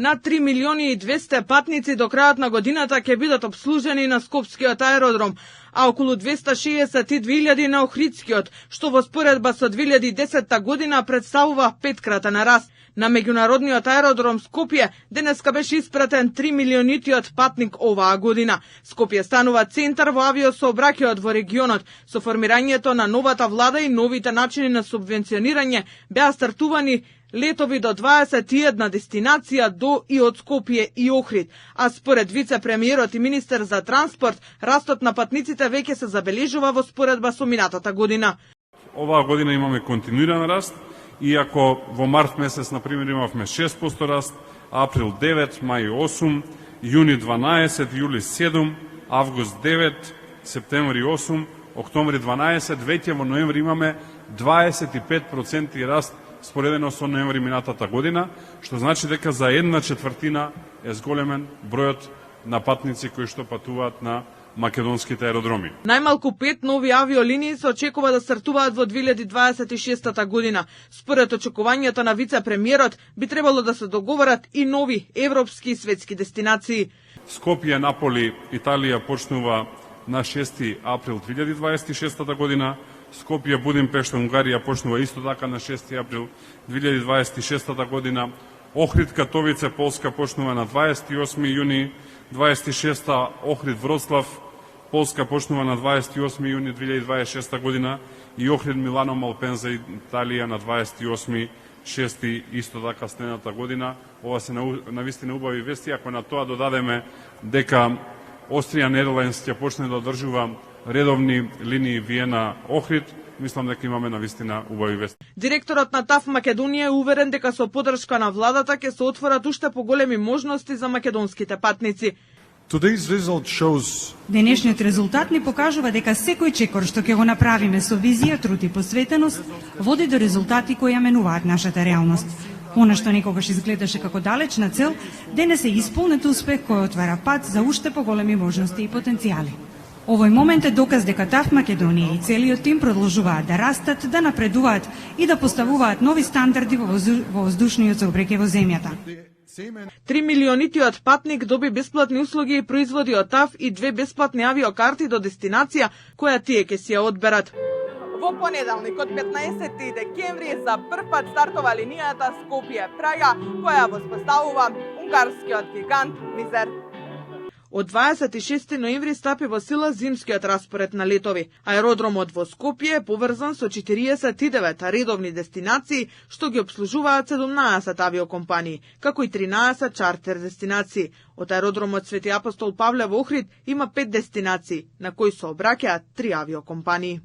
На 3.200.000 патници до крајот на годината ќе бидат обслужени на Скопскиот аеродром, а околу 262.000 на Охридскиот, што во споредба со 2010 година представува 5-кратен раст. На меѓународниот аеродром Скопје денеска беше испратен 3.000.000-тиот патник оваа година. Скопје станува центар во авиосообраќајот во регионот. Со формирањето на новата влада и новите начини на субвенционирање беа стартувани летови до 21 дестинација до и од Скопје и Охрид, а според вице-премиерот и министер за транспорт, растот на патниците веќе се забележува во споредба со минатата година. Оваа година имаме континуиран раст, иако во март месец, например, имавме 6% раст, април 9, мај 8, јуни 12, јули 7, август 9, септември 8, октомври 12, веќе во ноември имаме 25% раст споредено со ноември минатата година, што значи дека за 1/4 е зголемен бројот на патници кои што патуваат на македонските аеродроми. Најмалку 5 нови авиолинии се очекува да стартуваат во 2026 година. Според очекувањето на вице-премиерот, би требало да се договорат и нови европски и светски дестинации. Скопје, Наполи, Италија почнува на 6 април 2026 година, Скопје, Будимпешта, Унгарија почнува исто така на 6 април 2026 година, Охрид, Катовице, Полска почнува на 28 јуни 26, Охрид, Вроцлав, Полска почнува на 28 јуни 2026 година и Охрид, Милано, Малпенза, Италија на 28.6 исто така следната година. Ова се навистина убави вести, ако на тоа додадеме дека Austrian Airlines ќе почне да одржува редовни линии Виена-Охрид, мислам дека имаме навистина убави вести. Директорот на ТАФ Македонија е уверен дека со поддршка на владата ќе се отворат уште поголеми можности за македонските патници. Денешниот резултат ни покажува дека секој чекор што ќе го направиме со визија, труд и посветеност води до резултати кои ја менуваат нашата реалност. Она што некогаш изгледаше како далечна цел, денес е исполнет успех кој отвара пат за уште поголеми можности и потенцијали. Овој момент е доказ дека ТАФ Македонија и целиот тим продолжуваат да растат, да напредуваат и да поставуваат нови стандарди во воздушниот сообраќај во земјата. 3.000.000-тиот патник доби бесплатни услуги и производи од ТАФ и 2 бесплатни авиокарти до дестинација која тие ќе си ја одберат. Во понеделник од 15 декември за прв пат стартова линијата Скопје-Прага, која воспоставува унгарскиот гигант Визер. Од 26 ноември стапи во сила зимскиот распоред на летови. Аеродромот во Скопје е поврзан со 49 редовни дестинации, што ги обслужуваат 17 авиокомпании, како и 13 чартер дестинации. Од аеродромот Свети Апостол Павле во Охрид има 5 дестинации, на кои се обраќаат 3 авиокомпании.